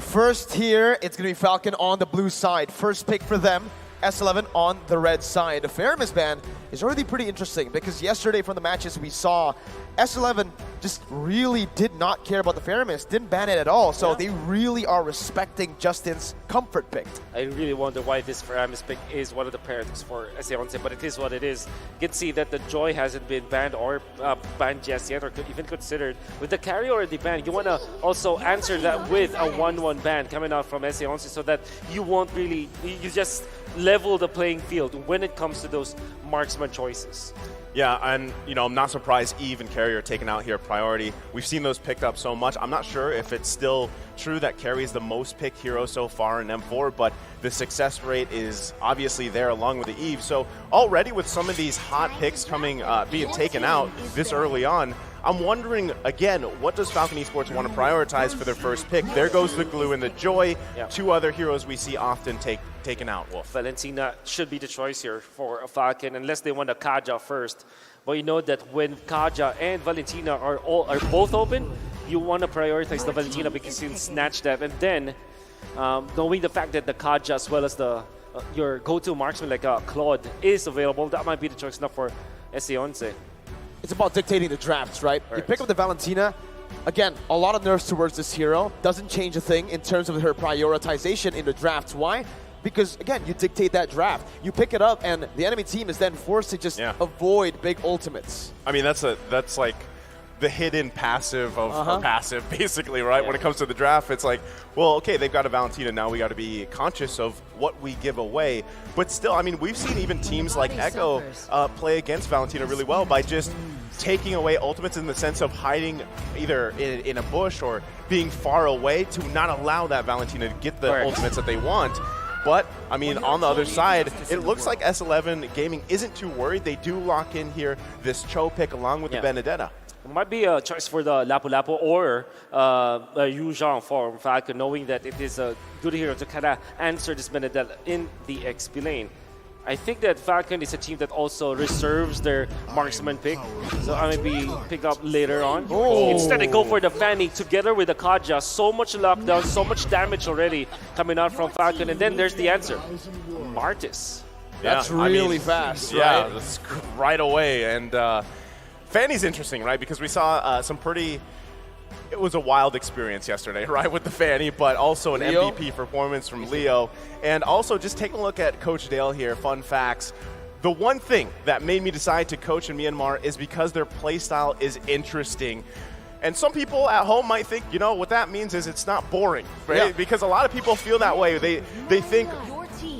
First here, it's going to be Falcon on the blue side. First pick for them, S11 on the red side. The Faramis ban is already pretty interesting because yesterday from the matches we saw, S11 just really did not care about the Faramis, didn't ban it at all. So they really are respecting Justin's comfort pick. I really wonder why this Faramis pick is one of the paradox for S11, but it is what it is. You can see that the Joy hasn't been banned or banned just yet, or even considered. With the carry already banned, you want to also answer that with a 1-1 ban coming out from S11 so that you won't really, you just level the playing field when it comes to those marksman choices. Yeah, and I'm not surprised Eve and Carry are taken out here priority. We've seen those picked up so much. I'm not sure if it's still true that Carry is the most picked hero so far in M4, but the success rate is obviously there along with the Eve. So already with some of these hot picks coming, being taken out this early on, I'm wondering, again, what does Falcon Esports want to prioritize for their first pick? There goes the Glue and the Joy, two other heroes we see often taken out, Wolf. Valentina should be the choice here for Falcon, unless they want a Kaja first. But you know that when Kaja and Valentina are both open, you want to prioritize the Valentina because you can snatch that. And then, knowing the fact that the Kaja as well as the your go-to marksman like Claude is available, that might be the choice now for S11. It's about dictating the drafts, right? You pick up the Valentina. Again, a lot of nerfs towards this hero. Doesn't change a thing in terms of her prioritization in the drafts. Why? Because, again, you dictate that draft. You pick it up, and the enemy team is then forced to just avoid big ultimates. I mean, that's like the hidden passive of passive, basically, right? When it comes to the draft, it's like, well, okay, they've got a Valentina. Now we got to be conscious of what we give away. But still, I mean, we've seen even teams like Echo play against Valentina really well by just taking away ultimates in the sense of hiding either in a bush or being far away to not allow that Valentina to get the ultimates that they want. But, I mean, on the other side, it looks like S11 Gaming isn't too worried. They do lock in here this Cho pick along with the Benedetta. It might be a choice for the Lapu Lapu or Yu Zhang for Falcon, knowing that it is a good hero to kind of answer this Benedetta in the XP lane. I think that Falcon is a team that also reserves their marksman pick, so I may be picked up later on. Instead, they go for the Fanny together with the Kaja. So much lockdown, so much damage already coming out from Falcon, and then there's the answer, Martis. That's really fast, right? Yeah, that's right away. And Fanny's interesting, right? Because we saw some pretty... It was a wild experience yesterday, right, with the Fanny, but also an MVP performance from Leo. And also just taking a look at Coach Dale here, fun facts. The one thing that made me decide to coach in Myanmar is because their playstyle is interesting. And some people at home might think, what that means is it's not boring, right? Because a lot of people feel that way. They think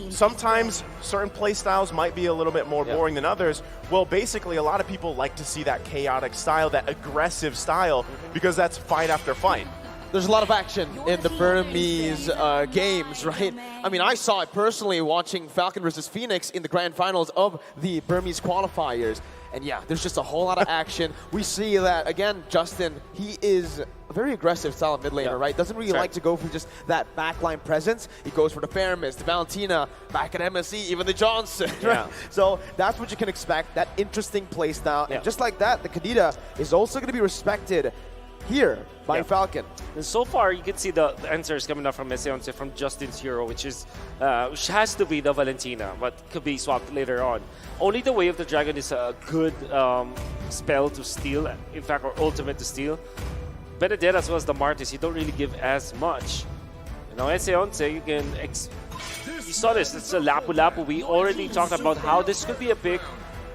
sometimes certain play styles might be a little bit more boring than others. Well, basically, a lot of people like to see that chaotic style, that aggressive style, because that's fight after fight. There's a lot of action in the Burmese games, right? I mean, I saw it personally watching Falcon versus Phoenix in the grand finals of the Burmese qualifiers. And yeah, there's just a whole lot of action. We see that, again, Justin, he is a very aggressive style of mid laner, right? Doesn't really like to go for just that backline presence. He goes for the Faramis, the Valentina, back at MSE, even the Johnson, right? So that's what you can expect, that interesting play style. And just like that, the Kadita is also going to be respected here by Falcon. And so far, you can see the answers coming up from S11 from Justin's hero, which has to be the Valentina, but could be swapped later on. Only the Way of the Dragon is a good spell to steal, in fact, or ultimate to steal. Benedetta as well as the Martis, you don't really give as much. S11, you can... you saw this, it's a Lapu Lapu. We already talked about how this could be a pick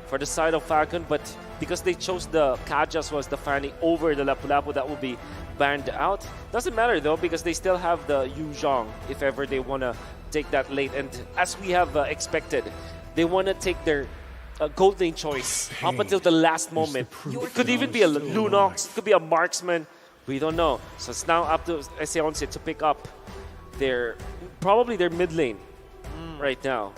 for the side of Falcon, but because they chose the Kaja as well as the Fanny over the Lapu Lapu, that will be banned out. Doesn't matter though, because they still have the Yu Zhang if ever they want to take that late. And as we have expected, they want to take their gold lane choice up until the last moment. It could even be a Lunox, it could be a marksman. We don't know. So it's now up to S11 to pick up probably their mid lane right now.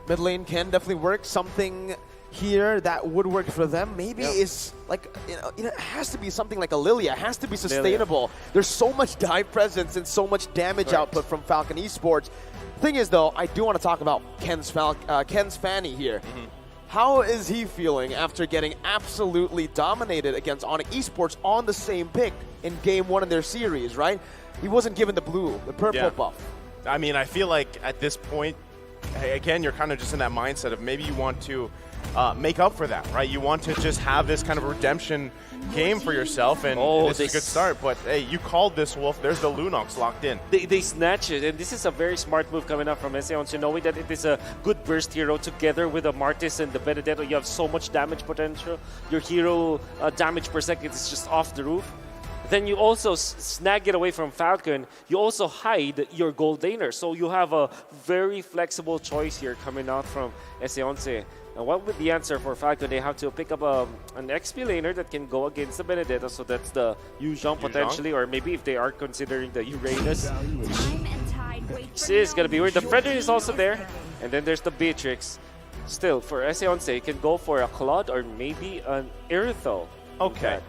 Mid lane can definitely work. Something here that would work for them maybe is like, it has to be something like a Lilia. It has to be sustainable. There's so much dive presence and so much damage output from Falcon Esports. Thing is though, I do want to talk about Ken's Fanny here. How is he feeling after getting absolutely dominated against Onyx Esports on the same pick in Game 1 in their series, right? he wasn't given the blue, the purple buff. I mean, I feel like at this point, again, you're kind of just in that mindset of maybe you want to make up for that, right? You want to just have this kind of redemption game for yourself, and this is a good start. But hey, you called this, Wolf. There's the Lunox locked in. They snatch it, and this is a very smart move coming up from S11, knowing that it is a good burst hero together with the Martis and the Benedetto. You have so much damage potential. Your hero damage per second is just off the roof. Then you also snag it away from Falcon. You also hide your gold laner. So you have a very flexible choice here coming out from S11. And what would the answer for Falcon? They have to pick up an XP laner that can go against the Benedetto. So that's the Yuzhong potentially, or maybe if they are considering the Uranus. This is going to be weird. The Frederick is also there. And then there's the Beatrix. Still, for S11, you can go for a Claude or maybe an Iritho. Okay.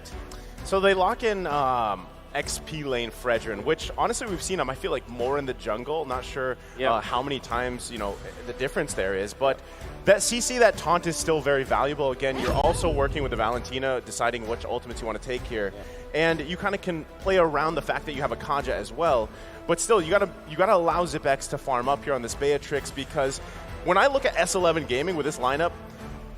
So they lock in XP lane Fredrin, which honestly we've seen him, I feel like, more in the jungle. Not sure how many times, the difference there is. But that CC, that taunt is still very valuable. Again, you're also working with the Valentina, deciding which ultimates you want to take here. And you kind of can play around the fact that you have a Kaja as well. But still, you gotta allow ZipX to farm up here on this Beatrix, because when I look at S11 Gaming with this lineup,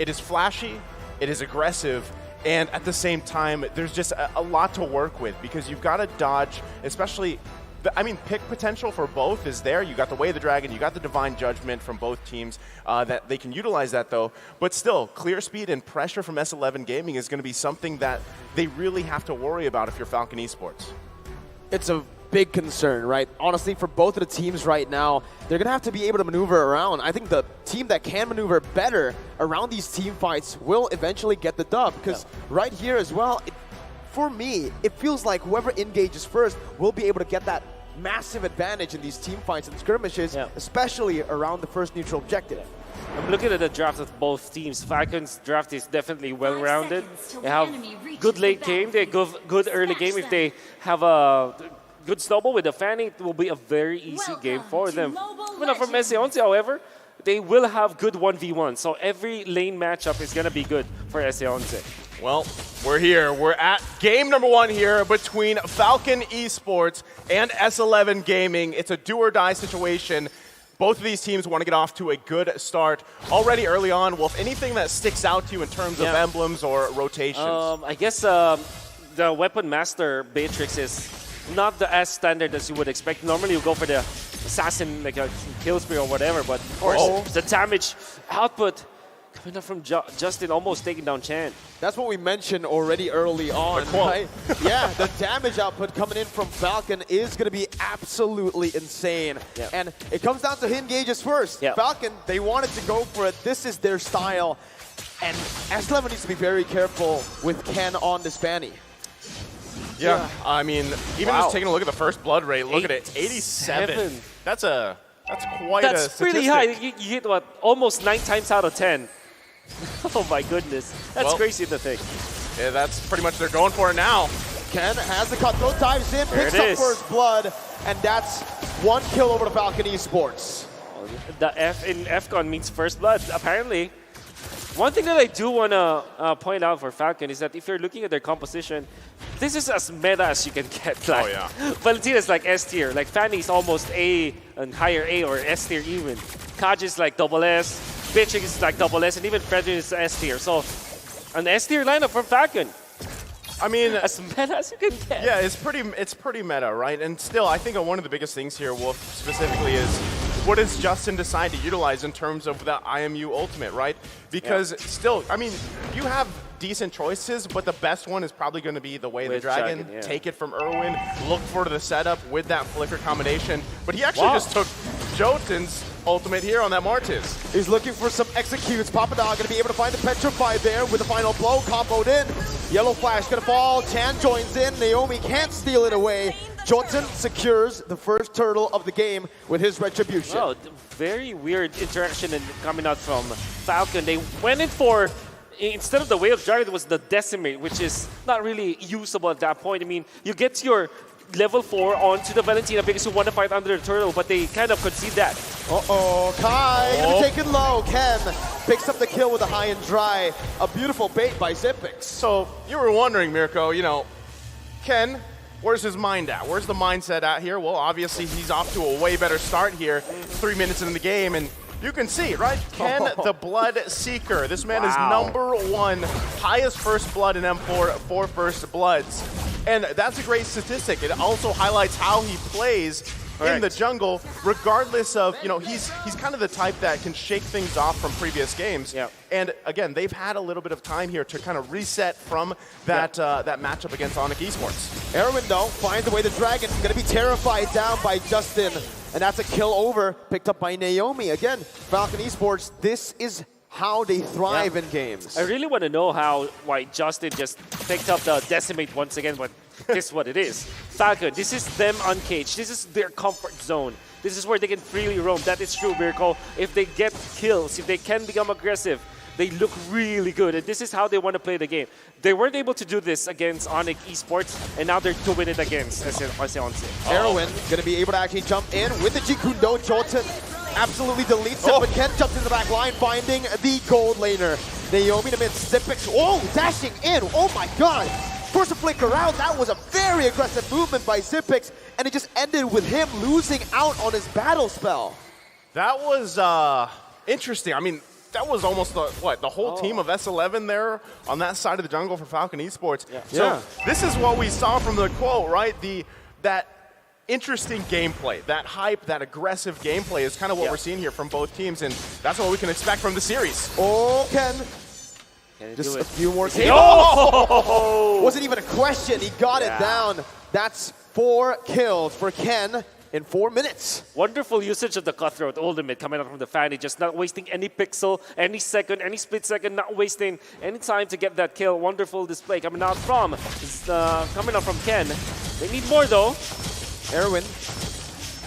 it is flashy, it is aggressive, and at the same time, there's just a lot to work with, because you've got to dodge, especially, pick potential for both is there. You got the Way of the Dragon, you got the Divine Judgment from both teams that they can utilize that though. But still, clear speed and pressure from S11 Gaming is going to be something that they really have to worry about if you're Falcon Esports. It's a big concern, right? Honestly, for both of the teams right now, they're going to have to be able to maneuver around. I think the team that can maneuver better around these team fights will eventually get the dub, because right here as well, for me, it feels like whoever engages first will be able to get that massive advantage in these team fights and skirmishes, especially around the first neutral objective. I'm looking at the draft of both teams. Falcon's draft is definitely well-rounded. They have good late game, they have good early game. If they have a good snowball with the Fanny, it will be a very easy game for them. From S11, however, they will have good 1v1, so every lane matchup is going to be good for S11. Well, we're here. We're at game number 1 here between Falcon Esports and S11 Gaming. It's a do-or-die situation. Both of these teams want to get off to a good start. Already early on, Wolf, anything that sticks out to you in terms of emblems or rotations? I guess the Weapon Master Beatrix is not as standard as you would expect. Normally you go for the assassin, like a kill spree or whatever, but of course the damage output coming up from Justin, almost taking down Chan. That's what we mentioned already early on, right? Yeah, the damage output coming in from Falcon is going to be absolutely insane. And it comes down to hit engages first. Falcon, they wanted to go for it. This is their style. And S11 needs to be very careful with Ken on this Fanny. Yeah, I mean, even just taking a look at the first blood rate, look at it, 87. That's quite a statistic. Pretty high. You hit, what, almost 9 times out of 10. Oh my goodness. That's crazy to think. Yeah, that's pretty much, they're going for it now. Ken has the cutthroat, dives in, picks up first blood, and that's 1 kill over to Falcon Esports. The F in FCON means first blood, apparently. One thing that I do want to point out for Falcon is that if you're looking at their composition, this is as meta as you can get. Like, Valentina's like S tier, like Fanny's almost A and higher A or S tier even. Kaj is like double S, Beatrix is like double S, and even Frederick is S tier. So an S tier lineup from Falcon. I mean, as meta as you can get. Yeah, it's pretty meta, right? And still, I think one of the biggest things here, Wolf, specifically is what does Justin decide to utilize in terms of the IMU ultimate, right? Because still, I mean, you have decent choices, but the best one is probably going to be the Way of the Dragon. Take it from Irwin, look for the setup with that flicker combination. But he actually just took Jotun's ultimate here on that Martis. He's looking for some executes. Papadog going to be able to find the Petrify there with the final blow, comboed in. Yellow Flash going to fall, Chan joins in, Naomi can't steal it away. Jotun secures the first turtle of the game with his Retribution. Oh, very weird interaction coming out from Falcon. They went in for, instead of the Way of Dragon, it was the Decimate, which is not really usable at that point. I mean, you get your level 4 onto the Valentina because you want to fight under the turtle, but they kind of concede that. Kai gonna be taken low. Ken picks up the kill with a high and dry. A beautiful bait by Zipix. So you were wondering, Mirko, Ken, where's his mind at? Where's the mindset at here? Well, obviously he's off to a way better start here, 3 minutes into the game, and you can see, right? Ken, the Blood Seeker. This man is #1, highest first blood in M4 for first bloods. And that's a great statistic. It also highlights how he plays in the jungle, regardless of, you know, he's kind of the type that can shake things off from previous games. Yep. And again, they've had a little bit of time here to kind of reset from that that matchup against Onyx Esports. Erwin, though, finds the way the Dragon. Going to be terrified down by Justin. And that's a kill over, picked up by Naomi. Again, Falcon Esports, this is how they thrive in games. I really want to know why Justin just picked up the Decimate once again, but this is what it is. Falcon, this is them uncaged. This is their comfort zone. This is where they can freely roam. That is true, Mirko. If they get kills, if they can become aggressive, they look really good, and this is how they want to play the game. They weren't able to do this against Onyx Esports, and now they're doing it against S11. Erwin going to be able to actually jump in with the Jikundo. Jolton absolutely deletes it, but Ken jumps in the back line, finding the gold laner. Naomi to mid, Zipix, dashing in, oh my god! Force a flicker out, that was a very aggressive movement by Zipix, and it just ended with him losing out on his battle spell. That was interesting. I mean, that was almost the whole team of S11 there on that side of the jungle for Falcon Esports. So this is what we saw from the quote, right? That interesting gameplay, that hype, that aggressive gameplay is kind of what we're seeing here from both teams, and that's what we can expect from the series. Oh, Ken. Just a few more kills. Oh! Wasn't even a question. He got it down. That's 4 kills for Ken in 4 minutes. Wonderful usage of the Cutthroat ultimate coming out from the Fanny, just not wasting any pixel, any second, any split second, not wasting any time to get that kill. Wonderful display coming out from Ken. They need more though. Erwin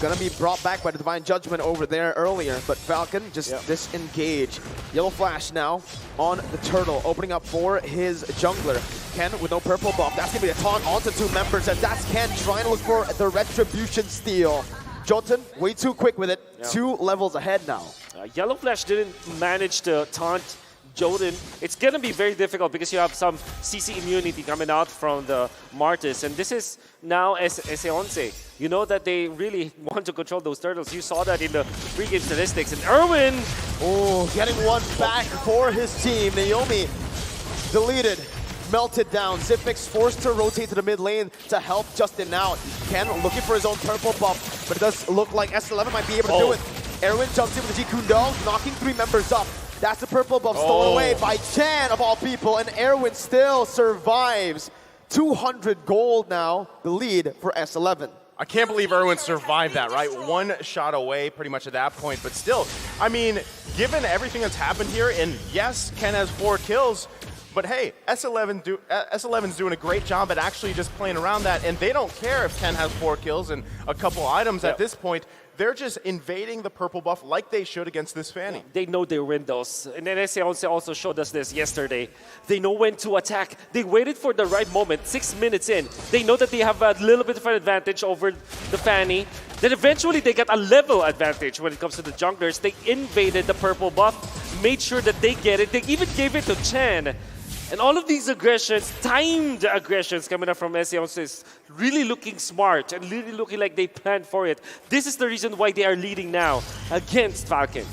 gonna be brought back by the Divine Judgment over there earlier, but Falcon just disengage. Yellow Flash now on the Turtle, opening up for his jungler. Ken with no purple buff. That's gonna be a taunt onto 2 members, and that's Ken trying to look for the Retribution steal. Jolton, way too quick with it. 2 levels ahead now. Yellow Flash didn't manage to taunt Jolton. It's going to be very difficult because you have some CC immunity coming out from the Martis, and this is now S11. You know that they really want to control those turtles. You saw that in the pregame statistics. And Erwin! Oh, getting one back for his team. Naomi deleted, melted down. Zipix forced to rotate to the mid lane to help Justin out. Ken looking for his own purple buff, but it does look like S11 might be able to do it. Erwin jumps in with the Jikundo, knocking 3 members up. That's the purple buff stolen away by Chan, of all people, and Erwin still survives. 200 gold now, the lead for S11. I can't believe Erwin survived that, right? 1 shot away pretty much at that point, but still, I mean, given everything that's happened here, and yes, Ken has 4 kills, but hey, S11's doing a great job at actually just playing around that, and they don't care if Ken has 4 kills and a couple items at this point. They're just invading the purple buff like they should against this Fanny. They know their windows. And then S11 also showed us this yesterday. They know when to attack. They waited for the right moment, 6 minutes in. They know that they have a little bit of an advantage over the Fanny. Then eventually they got a level advantage when it comes to the junglers. They invaded the purple buff, made sure that they get it. They even gave it to Chen. And all of these aggressions, timed aggressions coming up from S11 is really looking smart and really looking like they planned for it. This is the reason why they are leading now against Falcon.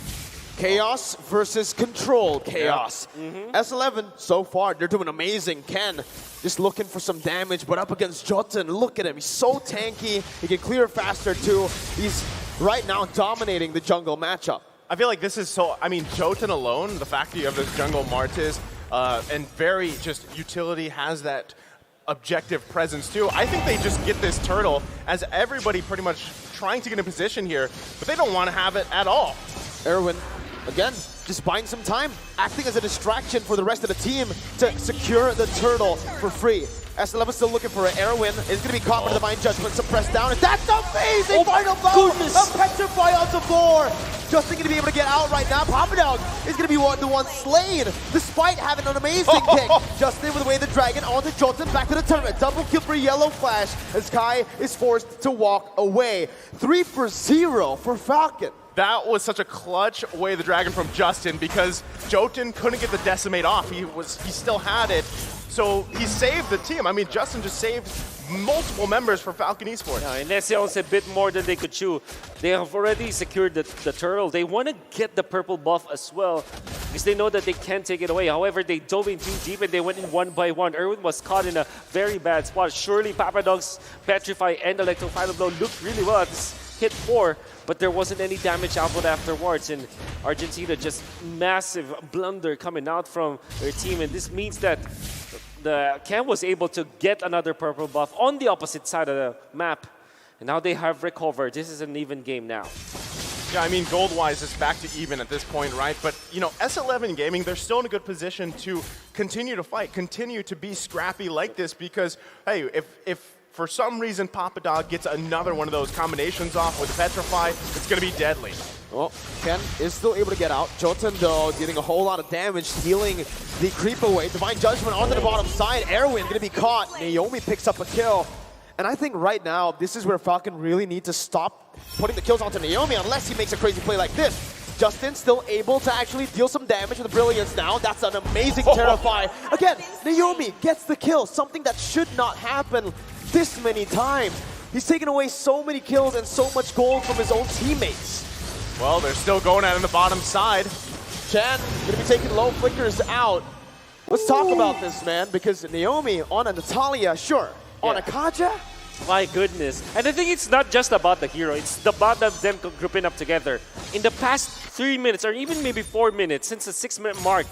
Chaos versus control chaos. S11, so far, they're doing amazing. Ken just looking for some damage, but up against Jotun, look at him. He's so tanky. He can clear faster, too. He's right now dominating the jungle matchup. I feel like this is so, I mean, Jotun alone, the fact that you have this jungle Martis, and very just utility has that objective presence too. I think they just get this turtle as everybody pretty much trying to get in position here, but they don't want to have it at all. Erwin, again, just buying some time, acting as a distraction for the rest of the team to secure the turtle for free. S11 still looking for it. Erwin is going to be caught by the Divine Judgment, suppressed down, and that's amazing! Final blow! A petrify onto 4! Justin going to be able to get out right now. Papadog is going to be the one slain, despite having an amazing kick. Justin with away the dragon onto Jolton, back to the turret. Double kill for Yellow Flash as Kai is forced to walk away. 3-0 for Falcon. That was such a clutch away the dragon from Justin because Jotun couldn't get the decimate off. He still had it. So he saved the team. I mean, Justin just saved multiple members for Falcon Esports. Yeah, and S11 a bit more than they could chew. They have already secured the turtle. They want to get the purple buff as well because they know that they can't take it away. However, they dove in too deep and they went in one by one. Erwin was caught in a very bad spot. Surely Papadog's Petrify and Electro Final Blow looked really well at this hit 4, but there wasn't any damage output afterwards. And Argentina just massive blunder coming out from their team. And this means that the Cam was able to get another purple buff on the opposite side of the map. And now they have recovered. This is an even game now. Yeah, I mean, gold-wise, it's back to even at this point, right? But, you know, S11 Gaming, they're still in a good position to continue to fight, continue to be scrappy like this because, hey, if for some reason Papadog gets another one of those combinations off with Petrify, it's going to be deadly. Well, Ken is still able to get out. Jotun, though, getting a whole lot of damage, stealing the creep away. Divine Judgment onto the bottom side. Erwin going to be caught. Naomi picks up a kill. And I think right now, this is where Falcon really needs to stop putting the kills onto Naomi unless he makes a crazy play like this. Justin still able to actually deal some damage with the Brilliance now. That's an amazing Terrify. Again, Naomi gets the kill, something that should not happen this many times. He's taken away so many kills and so much gold from his own teammates. Well, they're still going at it on the bottom side. Chan gonna be taking low flickers out. Let's talk about this, man, because Naomi on a Natalia, sure. On a Kaja? My goodness. And I think it's not just about the hero, it's about them grouping up together. In the past 3 minutes, or even maybe 4 minutes, since the 6-minute mark,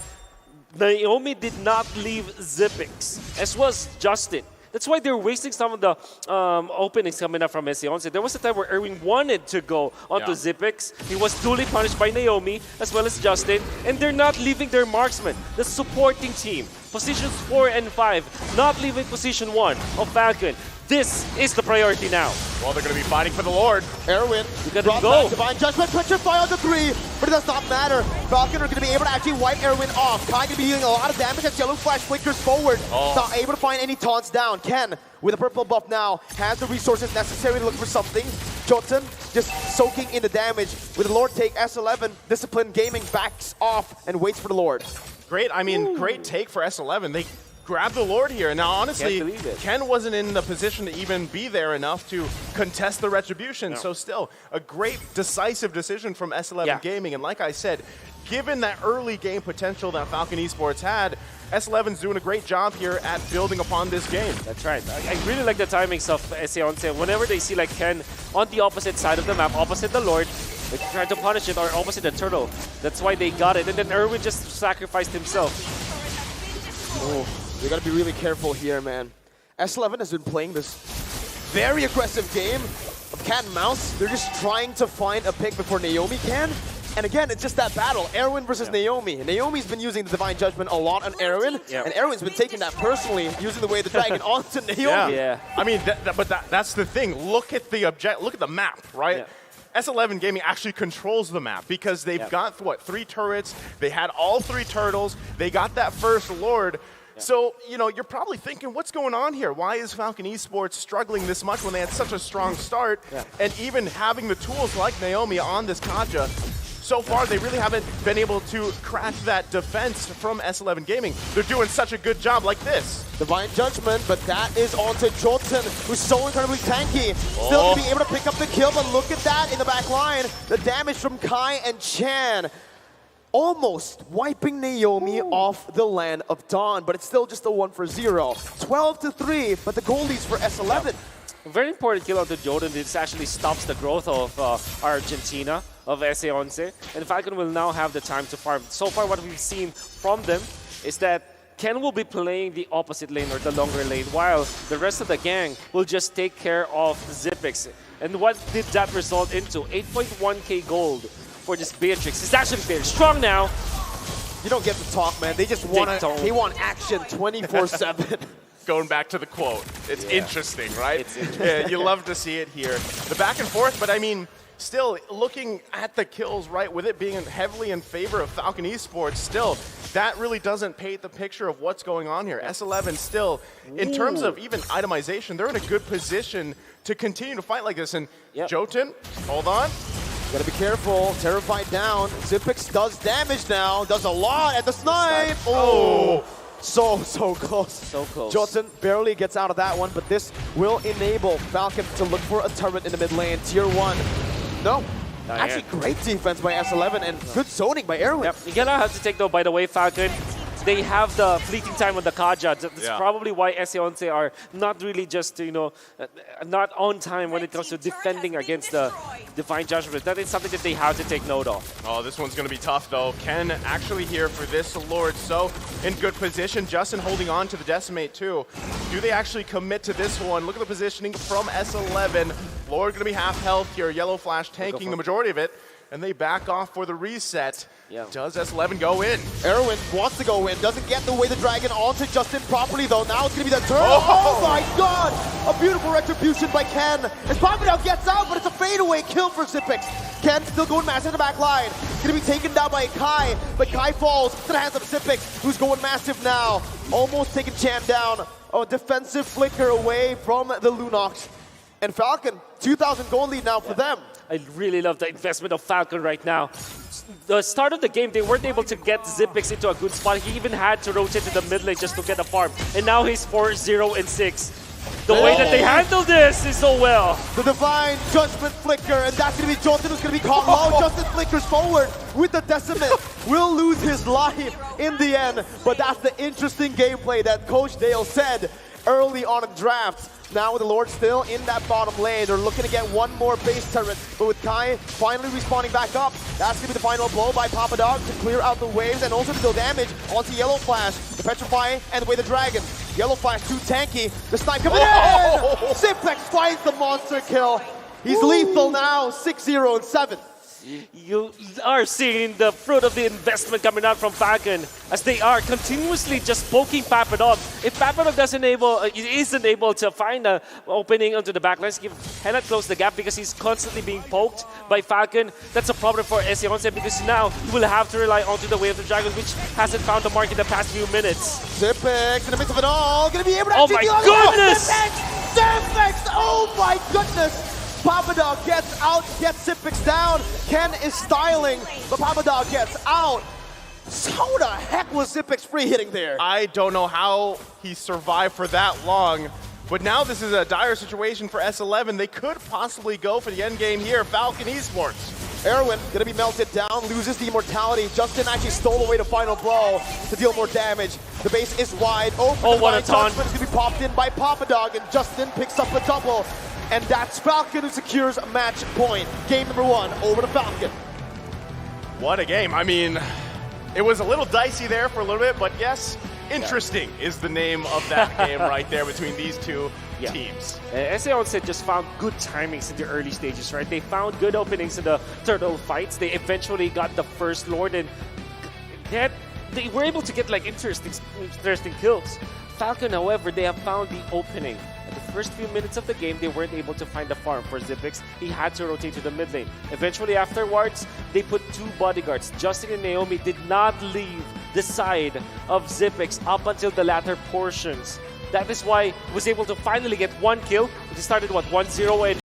Naomi did not leave Zipix, as was Justin. That's why they're wasting some of the openings coming up from S11. There was a time where Erwin wanted to go onto Zipix. He was duly punished by Naomi as well as Justin, and they're not leaving their marksman, the supporting team. Positions 4 and 5, not leaving position 1 of Falcon. This is the priority now. Well, they're going to be fighting for the Lord. Erwin, brought back Divine Judgment, Petrify on the 3, but it does not matter. Falcon are going to be able to actually wipe Erwin off. Kai going to be dealing a lot of damage as Yellow Flash flickers forward. Not able to find any taunts down. Ken, with a purple buff now, has the resources necessary to look for something. Jotun just soaking in the damage. With the Lord take, S11, Discipline Gaming backs off and waits for the Lord. Great, I mean, great take for S11. They grab the Lord here. And now, honestly, Ken wasn't in the position to even be there enough to contest the retribution. No. So still, a great decisive decision from S11 Gaming. And like I said, given that early game potential that Falcon Esports had, S11's doing a great job here at building upon this game. That's right. I really like the timings of S11. Whenever they see like Ken on the opposite side of the map, opposite the Lord, they try to punish it, or opposite the turtle. That's why they got it. And then Erwin just sacrificed himself. Oh. You gotta be really careful here, man. S11 has been playing this very aggressive game of cat and mouse. They're just trying to find a pick before Naomi can. And again, it's just that battle, Erwin versus Naomi. Naomi's been using the Divine Judgment a lot on Erwin, and Erwin's been taking that personally, using the way the dragon onto Naomi. I mean, that's the thing. Look at the map, right? S11 Gaming actually controls the map because they've got, what, 3 turrets. They had all 3 turtles. They got that first Lord. So, you know, you're probably thinking, what's going on here? Why is Falcon Esports struggling this much when they had such a strong start? And even having the tools like Naomi on this Kaja, so far they really haven't been able to crack that defense from S11 Gaming. They're doing such a good job like this. Divine Judgment, but that is onto Jotun, who's so incredibly tanky. Still going to be able to pick up the kill, but look at that in the back line. The damage from Kai and Chan. Almost wiping Naomi off the land of Dawn, but it's still just a 1-for-0. 12-3, but the goalies for S11. A very important kill onto Jotun. This actually stops the growth of Argentina, of S11. And Falcon will now have the time to farm. So far, what we've seen from them is that Ken will be playing the opposite lane or the longer lane, while the rest of the gang will just take care of Zipix. And what did that result into? 8.1k gold for this Beatrix. It's actually very strong now. You don't get to talk, man. They just want action 24/7. Going back to the quote, it's interesting, right? It's interesting. Yeah, you love to see it here. The back and forth, but I mean, still looking at the kills, right, with it being heavily in favor of Falcon Esports, still, that really doesn't paint the picture of what's going on here. S11 still, in terms of even itemization, they're in a good position to continue to fight like this. And Jotun, hold on. Gotta be careful. Terrified down. Zipix does damage now. Does a lot at the snipe. Oh. So close. So close. Jotun barely gets out of that one, but this will enable Falcon to look for a turret in the mid lane. Tier 1. No. Actually, great defense by S11 and good zoning by Erwin. Yep. You're gonna have to take, though, by the way, Falcon, they have the fleeting time on the Kaja. That's probably why S11 are not really just, you know, not on time when it comes to defending against the Divine Judgment. That is something that they have to take note of. Oh, this one's going to be tough, though. Ken actually here for this Lord, so in good position. Justin holding on to the Decimate, too. Do they actually commit to this one? Look at the positioning from S11. Lord going to be half health here. Yellow Flash tanking the majority of it. And they back off for the reset. Yeah. Does S11 go in? Erwin wants to go in, doesn't get the way the dragon onto Justin properly though. Now it's going to be the turn. Oh my god! A beautiful retribution by Ken. As Papado gets out, but it's a fadeaway kill for Xyp9x. Ken still going massive in the back line. Going to be taken down by Kai, but Kai falls to the hands of Xyp9x, who's going massive now. Almost taking Chan down. A defensive flicker away from the Lunox. And Falcon, 2,000 gold lead now for them. I really love the investment of Falcon right now. The start of the game, they weren't able to get Xyp9x into a good spot. He even had to rotate to the mid lane just to get a farm. And now he's 4-0-6. The way that they handle this is so well. The Divine Judgment flicker, and that's going to be Jotun who's going to be caught low. Justin flickers forward with the Decimate. Will lose his life in the end, but that's the interesting gameplay that Coach Dale said early on in the draft. Now with the Lord still in that bottom lane, they're looking to get one more base turret, but with Kai finally respawning back up, that's going to be the final blow by Papadog to clear out the waves and also to deal damage onto Yellow Flash, the Petrify, and the way the Dragon. Yellow Flash too tanky, the snipe coming in! Xyp9x finds the monster kill. He's lethal now, 6-0-7. You are seeing the fruit of the investment coming out from Falcon as they are continuously just poking Papadog. If Papadog isn't able to find an opening onto the backlines, he cannot close the gap because he's constantly being poked by Falcon. That's a problem for S11 because now he will have to rely onto the Way of the Dragon, which hasn't found the mark in the past few minutes. Xyp9x in the midst of it all, gonna be able to my goodness! Xyp9x! Oh my goodness! Papadog gets out, gets Xyp9x down. Ken is styling, but Papadog gets out. So the heck was Xyp9x free hitting there? I don't know how he survived for that long, but now this is a dire situation for S11. They could possibly go for the end game here. Falcon Esports. Erwin gonna be melted down, loses the immortality. Justin actually stole away the final blow to deal more damage. The base is wide open. Oh, what a taunt. It's gonna be popped in by Papadog, and Justin picks up a double. And that's Falcon who secures a match point. Game number 1 over to Falcon. What a game. I mean, it was a little dicey there for a little bit, but yes, interesting is the name of that game right there between these two teams. S11 just found good timings in the early stages, right? They found good openings in the turtle fights. They eventually got the first Lord, and they were able to get like interesting kills. Falcon, however, they have found the opening. At the first few minutes of the game, they weren't able to find the farm for Xyp9x. He had to rotate to the mid lane. Eventually, afterwards, they put 2 bodyguards. Justin and Naomi did not leave the side of Xyp9x up until the latter portions. That is why he was able to finally get 1 kill. He started, 1-0, and